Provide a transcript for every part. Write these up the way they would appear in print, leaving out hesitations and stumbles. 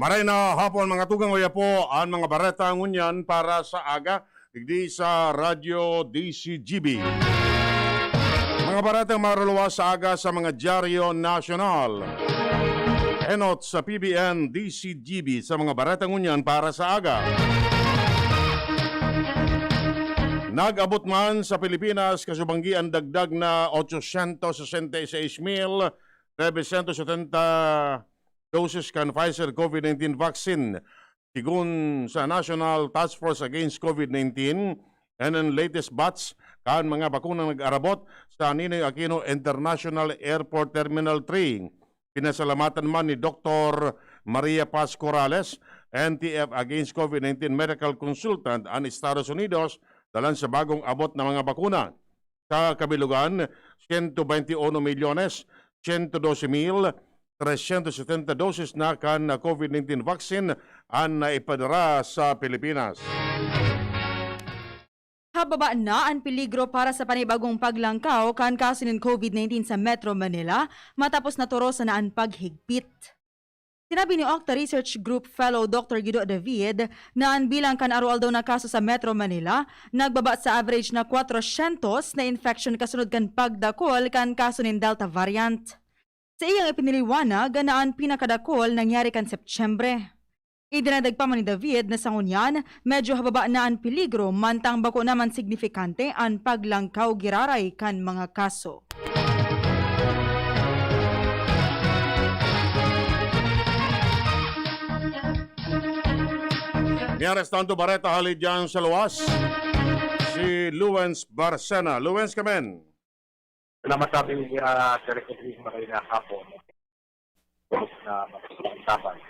Maray na hapon mga tugang uya po ang mga bareta ngunyan para sa aga digdi sa Radyo DZGB. Mga baretang maruluwas sa aga sa mga dyaryo nasyonal. Enot sa PBN DZGB sa mga baretang ngunyan para sa aga. Nag-abot man sa Pilipinas kasubanggi ang dagdag na 866,970 doses kan Pfizer COVID-19 vaccine. Sigun sa National Task Force Against COVID-19 and ang latest batch kan mga bakunang nag-arabot sa Ninoy Aquino International Airport Terminal 3. Pinasalamatan man ni Dr. Maria Paz Corrales, NTF Against COVID-19 Medical Consultant ang Estados Unidos dalan sa bagong abot na mga bakuna. Sa kabilugan, 121,112,370 doses na kan COVID-19 vaccine ang naipadara sa Pilipinas. Hababa na ang peligro para sa panibagong paglangkaw kan kaso ng COVID-19 sa Metro Manila matapos naturo sa naan paghigpit. Sinabi ni Octa Research Group Fellow Dr. Guido David na ang bilang kan arual daw na kaso sa Metro Manila nagbaba sa average na 400 na infection kasunod kan pagdakol kan kaso ng Delta variant. Sa iyang ipiniliwanag na ang pinakadakol nangyari kan Setyembre. Idinagdag pa man ni David na sa ngunyan, medyo hababa na ang peligro mantang bako naman signifikante ang paglangkaw giraray kan mga kaso. Niarestando Bareta halid dyan sa luwas si Luwens Barcena. Luwens, kamen. Salamat sabi ni Sir Edwin Marina hapon na mapagsasaban.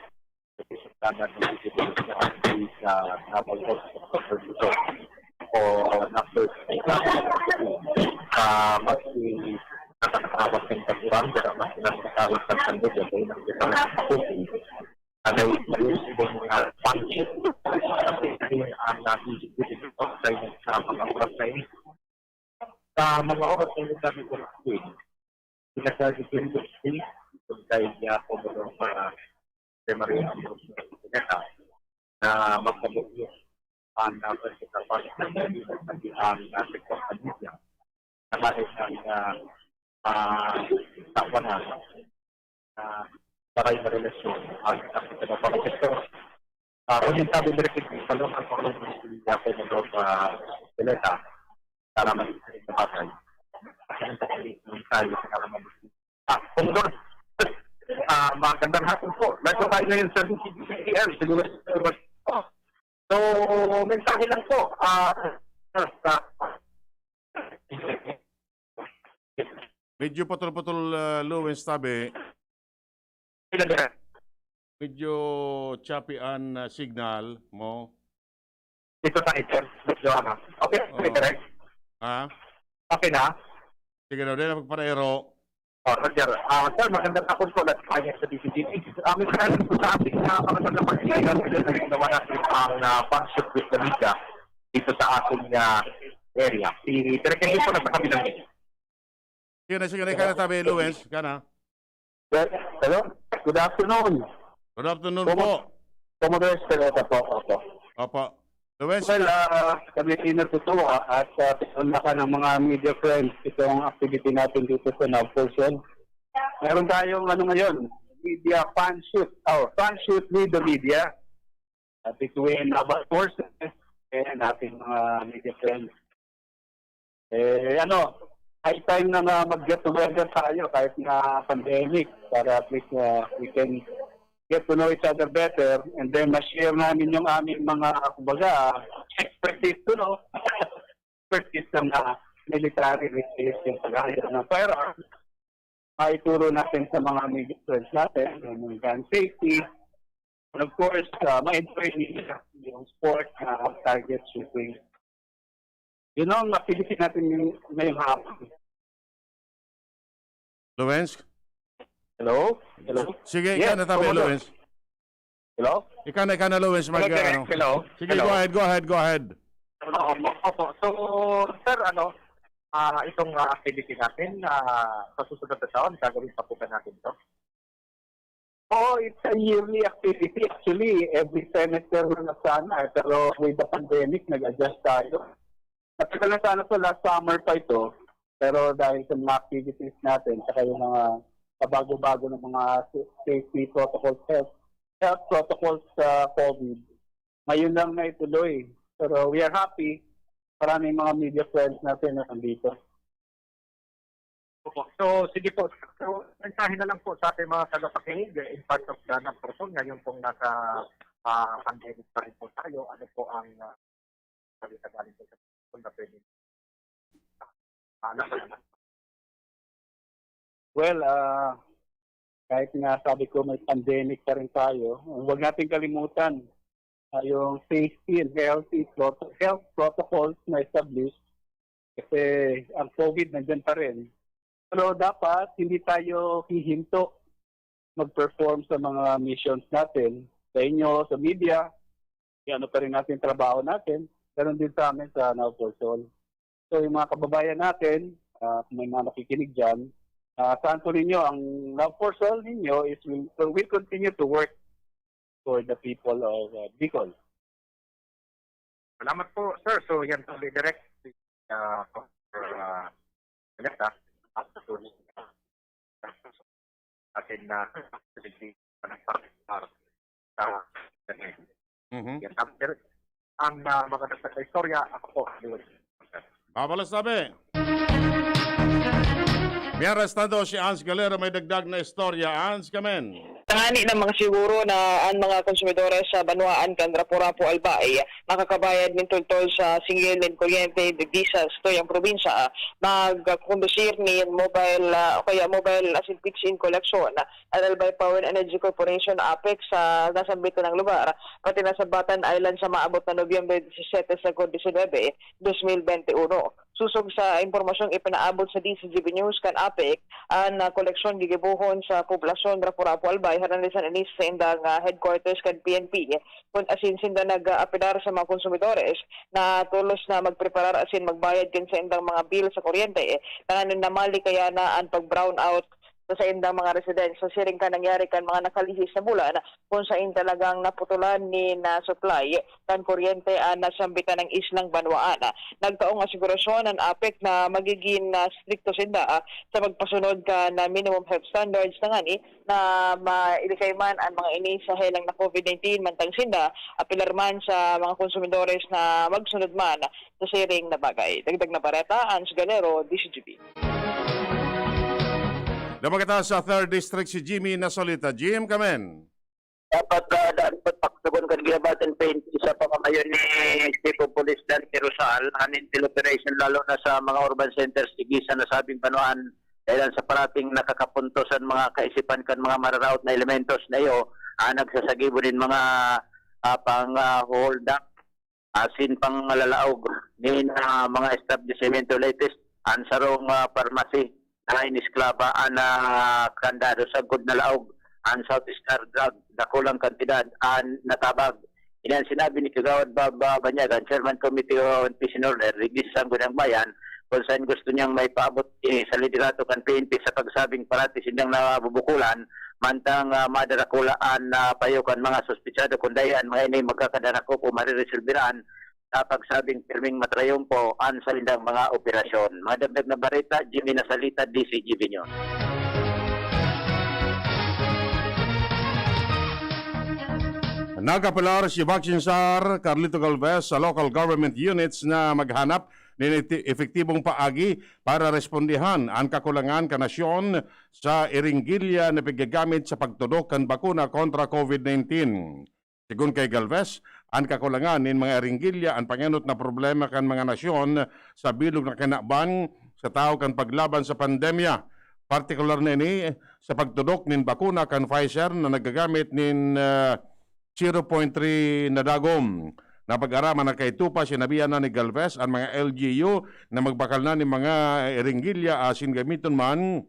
Kasi sa standard ng DZGB sa napagpos o na-first mas nakakawag ng kaguran pero mas nakakawag ng kandod at ay nakikita ng kapusin. Ano yung ibang mga pangit kasi ang DZGB sa mga oras na ini. Sa mga oras na yung sabi ko pinasabi ko yung dahil niya ako magawang para kay Maria na magpabugyo ang pagkakapas ang sektor kanina na kahit ng takwanan na paray na relasyon ang sektor. Kung yung sabi na rin sa loob ang pagkakapas niya ako magawang Bareta para mag-isip na patay. Kasi ang takalik ng tayo sa kalaman. Pumudor! Magandang hapon po. Nasa tayo ngayon sa DZGB. Siguro so, mensahe lang po. Medyo putol-putol, Luwens, tabi. Medyo choppy ang signal mo. Dito sa ito. Okay, correct. Ha? Okay na? Sige na, din na pagparaero. Roger. Sir, magandang hapon po na kanya sa DZGB. May maraming po sa ating kapatid na pagkailan na ginawa natin ang function with the media dito sa ating area. Si Direkin po na sa kabilang media. Sige na, kana tabi, Luwens, kana. Hello? Good afternoon. Good afternoon po. Commodore Peralta po. Opo. Luwens, Well, kami natutuwa at pinunlakan ng mga media friends itong activity natin dito sa Nav portion. Meron tayong ngayon, media fan shoot with the media between our forces and ating mga media friends. High time na mag-get together tayo kahit na pandemic para at least we can get to know each other better and then ma-share namin yung aming mga, kumbaga, expertise expertise ng military research yung pagkakaya ng firearms. Maituro natin sa mga media friends natin yung gun safety. And of course, ma-enjoy nila yung sport target shooting. Yun ang activity natin ngayong hapon. Luwens? Hello? Sige, Yes, ika na tabi, Luwens. Hello? Ika na, Luwens. Hello? Sige, Hello? go ahead. Opo. So, sir, itong activity natin sa susunod na taon, gagawin pa po ba natin ito? Oh, it's a yearly activity. Actually, every semester na sana. Pero with the pandemic, nag-adjust tayo. Matagal na sana to, last summer pa ito. Pero dahil sa mga activities natin, saka yung mga pabago-bago ng mga safety protocols, health protocols sa COVID, ngayon lang na ituloy. Pero we are happy. Maraming mga media friends natin na nandito. Opo. So, sige po. So, mensahe na lang po sa ating mga tagapakinig in part of the person. Ngayon pong nasa pandemic pa rin po tayo. Ano po ang salita galing po sa person na pwede? Well, kahit nga sabi ko may pandemic pa rin tayo, huwag natin kalimutan yung safety and health protocols na established kasi ang COVID nandyan pa rin. Pero dapat hindi tayo hihinto mag-perform sa mga missions natin. Sa inyo, sa media, ano pa rin natin trabaho natin. Ganon din sa amin sa Now for Sol. So yung mga kababayan natin, kung may mga nakikinig dyan, saan po ninyo, ang Now for Sol ninyo is will continue to work for the people of Bicol. Salamat po, sir. So, yan po direct for Bareta. Atin na ang magandang sa istorya, ako po, Edwin. Papalas sabi. May arestado si Ans Galera, may dagdag na istorya. Ans, kamen. Tangani ng mga siguro na ang mga konsumidores sa Banwaan kan Rapu-Rapu Albay makakabayad min tol sa singil ng kuryente de visas to yung probinsya magkondusir ni mobile o kaya mobile as in fixed-in collection ang Albay Power and Energy Corporation Apex sa nasambito ng lugar pati nasa Batan Island sa maabot na Nobyembre 17 sa 19, 2021. Susog sa impormasyong ipinaabot sa DZGB News kan APEC ang koleksyon gigibuhon sa poblasyon Rapu-Rapu Albay haranisan inis sa indang headquarters kan PNP kung asin sinda nag-apidar sa mga konsumidores na tulos na magpreparar asin magbayad kan sa indang mga bill sa kuryente tanganin na mali kaya na ang pag-brown out sa indang mga residents. So siring ka nangyari kan mga nakalihis na bulan kung saan talagang naputulan ni na supply kan kuryente nasambitan ng islang Banwaan. Nagtaong asigurasyon ang APEC na magiging stricto sinda sa magpasunod ka na minimum health standards na ngani na mailikay man ang mga ini sa helang na COVID-19 mantang sinda apilar man sa mga konsumidores na magsunod man sa siring na bagay. Dagdag na Bareta, Ans Galero, DZGB. Lumagata sa 3rd District si Jimmy Nasolita. Jim, kamen. Dapat daan po taksagon kan giyabatan paint sa pamamayon ni Chief of Police Dan Tirosal unintel operation lalo na sa mga urban centers tigisan na sabing Banwaan dahil sa parating nakakapuntosan mga kaisipan kan mga mararaot na elementos na iyo nagsasagibo din mga pang hold up asin pang lalaog ni mga establishmento latest ansarong pharmacy na inisklaba na kandado sa good na laog ang South Star Drug dakulang kantidad ang natabag. Ilan sinabi ni Kagawad Baba Banyagan, Chairman Committee on Peace and Order, Rigis Sangguniang Bayan, kung saan gusto niyang may paabot sa liderato kan PNP sa pagsabing parati sindang nabubukulan, mantang madarakulaan na payukan mga suspitsado kundayan, mga inay magkakadarako o mariresolbiraan sa pagsabing pirming matrayumpo ang salindang mga operasyon. Mga dagdag na Bareta, Jimmy Nasalita, DZGB News. Nagapalar si Vaksinsar Carlito Galvez sa local government units na maghanap ng epektibong paagi para respondihan ang kakulangan kanasyon sa iringgilya na paggagamit sa pagtudok kan bakuna kontra COVID-19. Sigun kay Galvez, ang kakulangan ng mga iringgilya ang panganot na problema kan mga nasyon sa bilog na kinabang sa tao kan paglaban sa pandemya. Partikular na ini sa pagtudok ng bakuna kan Pfizer na nagagamit ng 0.3 na dagom. Napag-araman na kay Tupa, sinabihan na ni Galvez ang mga LGU na magbakal na ng mga iringgilya asin gamiton man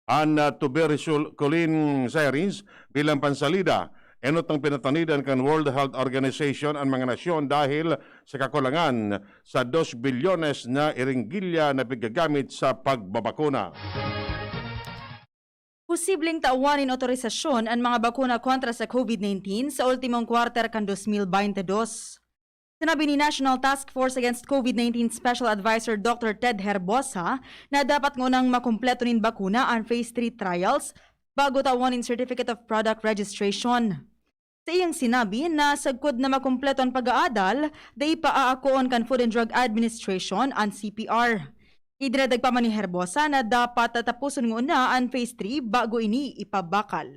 ang tuberculin sirens bilang pansalida. Enot ng pinatanidan kan World Health Organization ang mga nasyon dahil sa kakulangan sa 2 bilyones na iringgilya na paggagamit sa pagbabakuna. Posibleng taawanin otorisasyon ang mga bakuna kontra sa COVID-19 sa ultimong kwarter kan 2022. Sinabi ni National Task Force Against COVID-19 Special Advisor Dr. Ted Herbosa na dapat ngunang makumpleto nin bakuna ang Phase 3 trials bago tawanin Certificate of Product Registration. Sa iyang sinabi na sagkod na makumpleto ang pag-aadal, day paaakoon kan Food and Drug Administration ang CPR. Idinadagpa man ni Herbosa na dapat tatapusin muna ang Phase 3 bago ini ipabakal.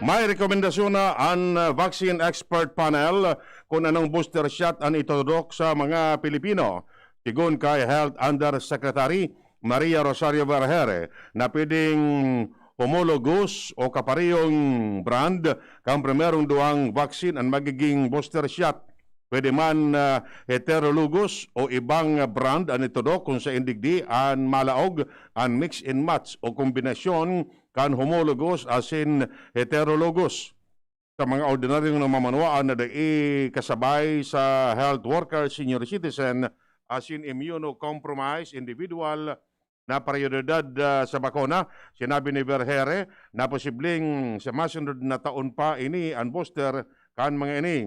May rekomendasyon na ang Vaccine Expert Panel kung anong booster shot ang itudok sa mga Pilipino. Sigun kay Health Undersecretary Maria Rosario Vergere na pwedeng homologous o kaparehong brand kang primerong duwang vaccine ang magiging booster shot. Pwede man heterologous o ibang brand ang itudok kung sa indigdi ang malaog ang mix and match o kombinasyon kan homologous as in heterologous. Sa mga ordinaryong namamanwaan na kasabay sa health worker, senior citizen, as in immunocompromised individual na prioridad sa bakuna, sinabi ni Vergere na posibleng sa masunod na taon pa ini ang booster kan mga ini.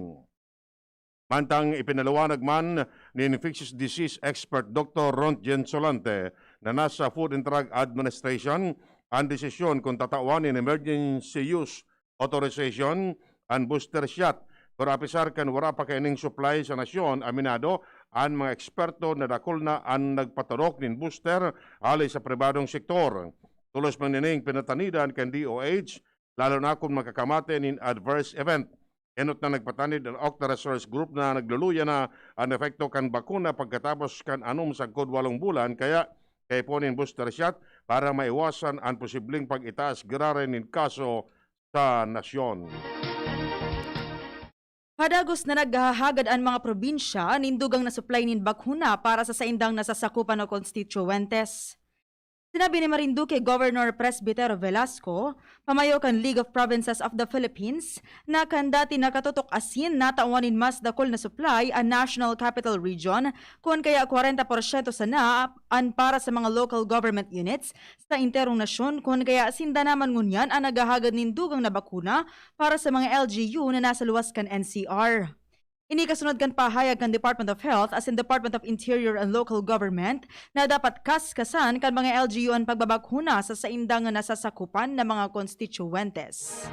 Mantang ipinaliwanag man ni infectious disease expert Dr. Rontgen Solante na nasa Food and Drug Administration ang desisyon kung tatawanin emergency use authorization ang booster shot. Pero apisar kan wala pa kaining supply sa nasyon, aminado ang mga eksperto na dakol na ang nagpaturok nin booster alay sa pribadong sektor. Tulos man nining pinatanidan kan DOH, lalo na kung makakamate nin adverse event. Enot na nagpatanid ang Octa Resource Group na nagluluya na ang efekto kan bakuna pagkatapos kan anom sagkod 8 bulan kaya ponin booster shot para maiwasan ang posibleng pag-itaas grare nin kaso sa nasyon. Padagos na naghahagad ang mga probinsya nindugang na supply nin bakuna para sa saindang nasasakupan ng constituentes. Sinabi ni Marinduque Governor Presbitero Velasco, pamayo kan League of Provinces of the Philippines, na kan dati nakatutok asin na tawanin mas dakol na supply ang National Capital Region kung kaya 40% sana ang para sa mga local government units sa interong nasyon kung kaya sinda naman ngunyan ang naghahagad nindugang na bakuna para sa mga LGU na nasa luwas kan NCR. Ini kasunod kan pahayag kan Department of Health as in Department of Interior and Local Government na dapat kaskasan kan mga LGU ang pagbabakuna sa saindang nasasakupan ng mga constituentes.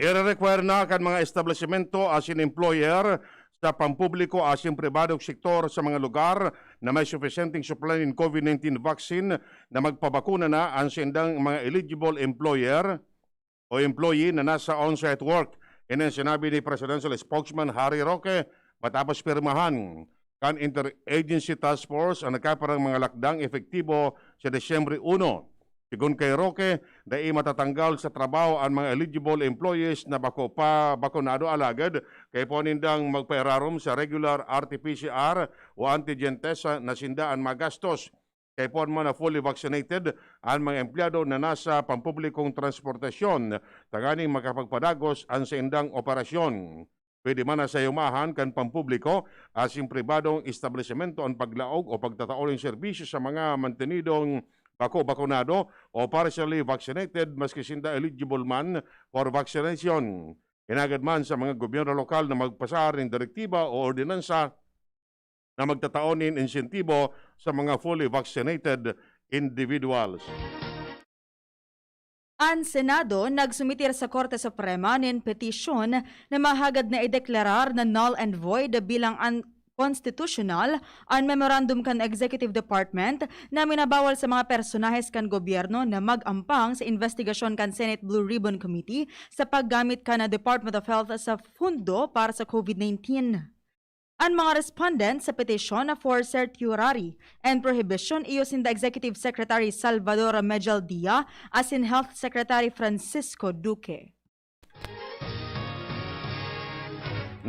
I-require na kan mga establishmento as in employer sa pampubliko as in pribadong sektor sa mga lugar na may sufficienteng supply ng COVID-19 vaccine na magpabakuna na ang saindang mga eligible employer o employee na nasa on-site work. Yan ang sinabi ni Presidential Spokesman Harry Roque matapos pirmahan kan Interagency Task Force ang nagkaparang mga lakdang efektibo sa Desyembre 1. Sigun kay Roque, dai matatanggal sa trabaho ang mga eligible employees na bakunado alagad kay ponindang magpairarom sa regular RT-PCR o antigen test na sinda ang magastos. Kay pon man na fully vaccinated ang mga empleyado na nasa pampublikong transportasyon taganing makapagpadagos ang saindang operasyon. Pwede man na sa yumahan kan pampubliko as in pribadong establishmento ang paglaog o pagtataon ng serbisyo sa mga mantenidong bakunado o partially vaccinated maski sinda eligible man for vaccination. Inagad man sa mga gobyerno lokal na magpasar ng direktiba o ordinansa na magtataonin insentibo sa mga fully vaccinated individuals. Ang Senado nagsumitir sa Korte Suprema ng petisyon na mahagad na ideklarar na null and void bilang unconstitutional ang memorandum kan Executive Department na minabawal sa mga personahes kan gobyerno na mag-ampang sa investigasyon kan Senate Blue Ribbon Committee sa paggamit kan na Department of Health sa fundo para sa COVID-19. Ang mga respondents sa petisyon na for certiorari and prohibition ios in the Executive Secretary Salvador Mejaldia as in Health Secretary Francisco Duque. 9%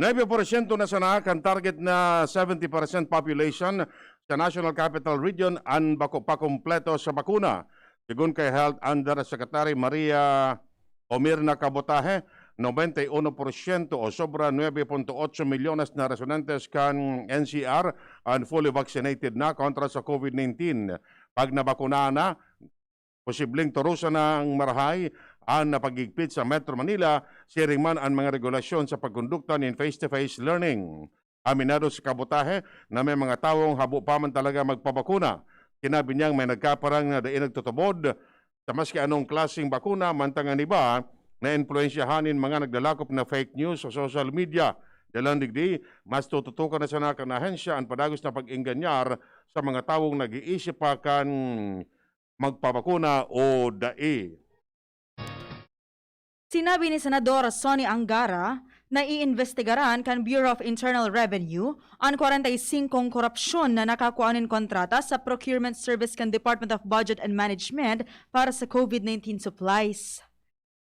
na sana kan target na 70% population sa National Capital Region ang pakumpleto sa bakuna. Sigun kay Health Undersecretary Maria Omirna Cabotaje, 91% o sobra 9.8 milyones na residentes kan NCR ang fully vaccinated na kontra sa COVID-19. Pag nabakuna na, posibleng turusan ng marahay ang napagigpit sa Metro Manila, sharing man ang mga regulasyon sa pagkondukta ng face-to-face learning. Aminado sa kabutahe na may mga tawong habo pa man talaga magpabakuna. Sinabi niyang may nagkaparang na daing nagtutubod sa maski anong klaseng bakuna, mantangan iba na influensyahanin mga naglalakop na fake news sa social media. Dalang digdi, mas tututukan na sa nakanahensya ang padagos na pag-inganyar sa mga tawong nag-iisip pa kan magpabakuna o dai. Sinabi ni Senador Sonny Angara na iimbestigaran kan Bureau of Internal Revenue ang 45 korupsyon na nakakuanin kontrata sa Procurement Service kan Department of Budget and Management para sa COVID-19 supplies.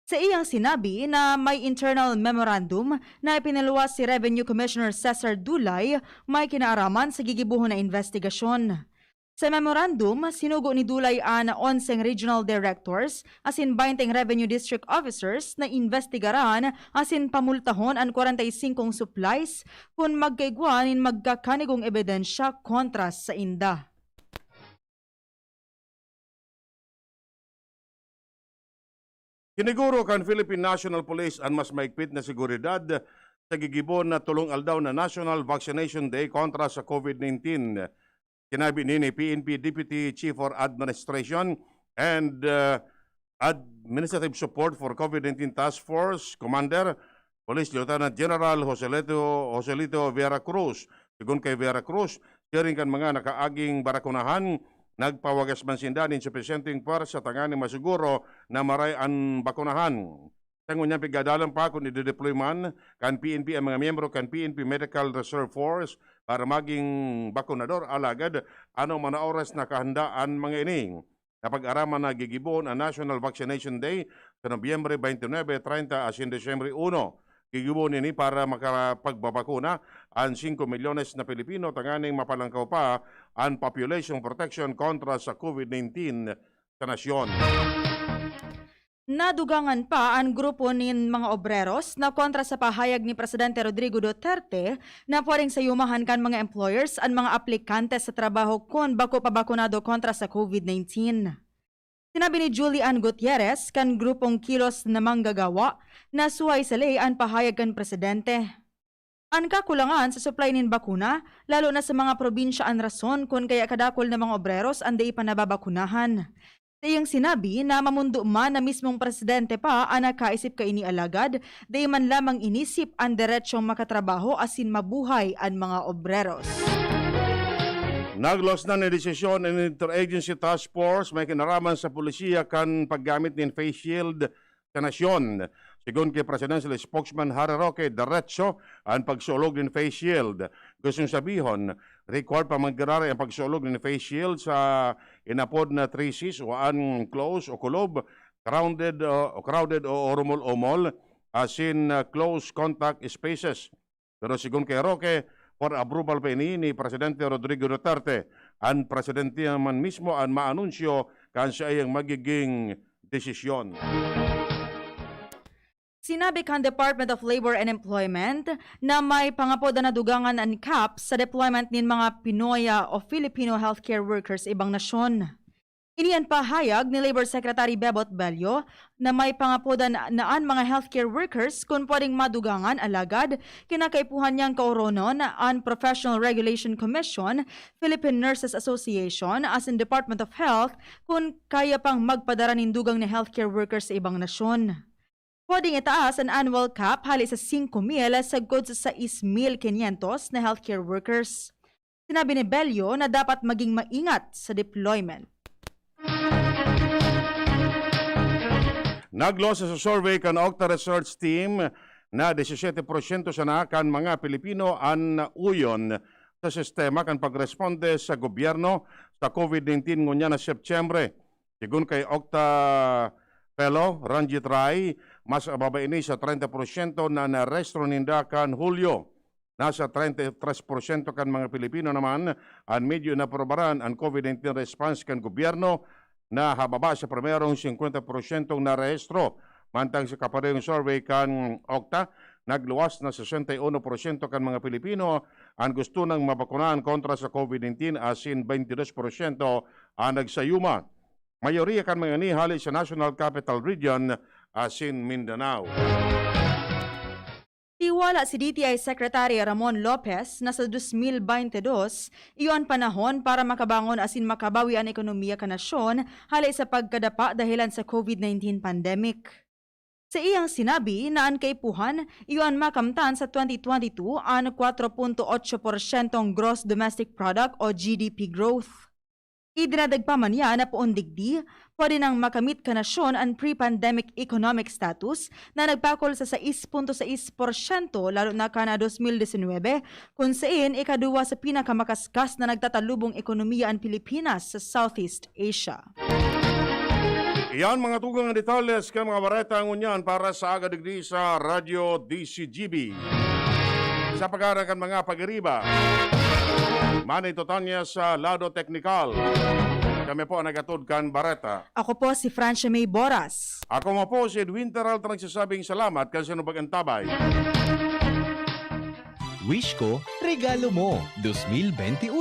Sa iyang sinabi na may internal memorandum na ipinaluwas si Revenue Commissioner Cesar Dulay may kinaaraman sa gigibuhon na investigasyon. Sa memorandum, sinugo ni Dulay ang 11 regional directors asin 20 revenue district officers na investigaran asin pamultahon ang 45 supplies kung magkaigwanin magkakanigong ebidensya kontra sa inda. Kiniguro kan Philippine National Police ang mas maigpit na seguridad sa gigibon na tulong aldaw na National Vaccination Day kontra sa COVID-19. Sinabi ni PNP Deputy Chief for Administration and Administrative Support for COVID-19 Task Force Commander, Police Lieutenant General Joselito Vera Cruz. Sigun kay Vera Cruz, sharing kan mga nakaaging barakunahan, nagpawagas man sinda ng insufficienteng sa tangani masuguro na maray ang bakunahan. Tango niya pigadalan pa kung i-deploy man kan PNP ang mga miyembro kan PNP Medical Reserve Force para maging bakunador alagad ano man na oras na kahandaan mga ining. Napag-araman na gigibon ang National Vaccination Day sa Nobyembre 29, 30 asin Desyembre 1. Gigibon ini para makapagbabakuna ang 5 milyones na Pilipino tanganing mapalangkaw pa ang population protection kontra sa COVID-19 sa nasyon. Nadugangan pa ang grupo ng mga obreros na kontra sa pahayag ni Presidente Rodrigo Duterte na pwedeng sayumahan kan mga employers ang mga aplikante sa trabaho kung bako pabakunado kontra sa COVID-19. Sinabi ni Julian Gutierrez kan grupong kilos na manggagawa na suway sa ley ang pahayag kan Presidente. Ang kakulangan sa supply ng bakuna, lalo na sa mga probinsya ang rason kung kaya kadakol na mga obreros ang di pa nababakunahan. Sa iyang sinabi na mamundo man na mismong Presidente pa ang nakaisip ka inialagad, di man lamang inisip ang diretsyong makatrabaho asin mabuhay ang mga obreros. Naglos na ni desisyon ng Interagency Task Force may kinaraman sa pulisiya kan paggamit ng face shield sa nasyon. Sigun kay Presidential Spokesman Harry Roque, diretso ang pagsulog ng face shield. Gustong sabihon, required pa magkarari ang pagsulog ng face shield sa inapod na 3Cs o an close o kulob, crowded o rumol-umol, as in close contact spaces. Pero sigun kay Roque, for approval pa ni Presidente Rodrigo Duterte, ang Presidente naman mismo ang maanunsyo kan siya ay magiging desisyon. Sinabi kan Department of Labor and Employment na may pangapod na dugangan ang cap sa deployment ng mga Pinoya o Filipino healthcare workers ibang nasyon. Iniyan pahayag ni Labor Secretary Bebot Bello na may pangapodan naan mga healthcare workers kung pwedeng madugangan alagad kinakaipuhan niyang kauronon ang Professional Regulation Commission, Philippine Nurses Association as in Department of Health kung kaya pang magpadara ng dugang na healthcare workers sa ibang nasyon. Pwedeng itaas ang annual cap hali sa 5,000 sagkod sa 6,500 na healthcare workers. Sinabi ni Bello na dapat maging maingat sa deployment. Naglo sa survey kan Octa Research Team na 17% sana kan mga Pilipino ang uyon sa sistema kan pagresponde sa gobyerno sa COVID-19 ngunya na Septembre. Sigun kay Octa Fellow Ranjit Rai, mas ababa ini sa 30% na narestro ninda kan Hulyo. Nasa 33% kan mga Pilipino naman ang medyo na probaran ang COVID-19 response kan gobyerno na hababa sa primerong 50% na rehistro. Mantang sa kaparehong survey kan Octa, nagluwas na 61% kan mga Pilipino ang gusto ng mabakunahan kontra sa COVID-19 asin 22% ang nagsayuma. Mayoriya kan mga nihali sa National Capital Region asin Mindanao. Tiwala si DTI Secretary Ramon Lopez na sa 2022, iyon panahon para makabangon asin makabawi ang ekonomiya ka nasyon halay sa pagkadapa dahilan sa COVID-19 pandemic. Sa iyang sinabi na ang kaipuhan, iyon makamtan sa 2022 ang 4.8% gross domestic product o GDP growth. Idinadagpa pa man niya na poon digdi, pwede nang makamit ka nasyon ang pre-pandemic economic status na nagpakol sa 6.6% lalo na ka na 2019 kung saan ikaduwa sa pinakamakaskas na nagtatalubong ekonomiya ang Pilipinas sa Southeast Asia. Iyan mga tugang detalles ka mga Bareta ang unyan para sa aga digdi sa Radio DZGB. Sa pag-arakan mga pag-iriba, Manay Totanya sa Lado Teknikal. Kami po nagatudkan Bareta. Ako po si Francia May Borras. Ako mo po si Edwin Peralta nagsasabing salamat kasi nung pag-antabay. Wish ko, regalo mo 2021.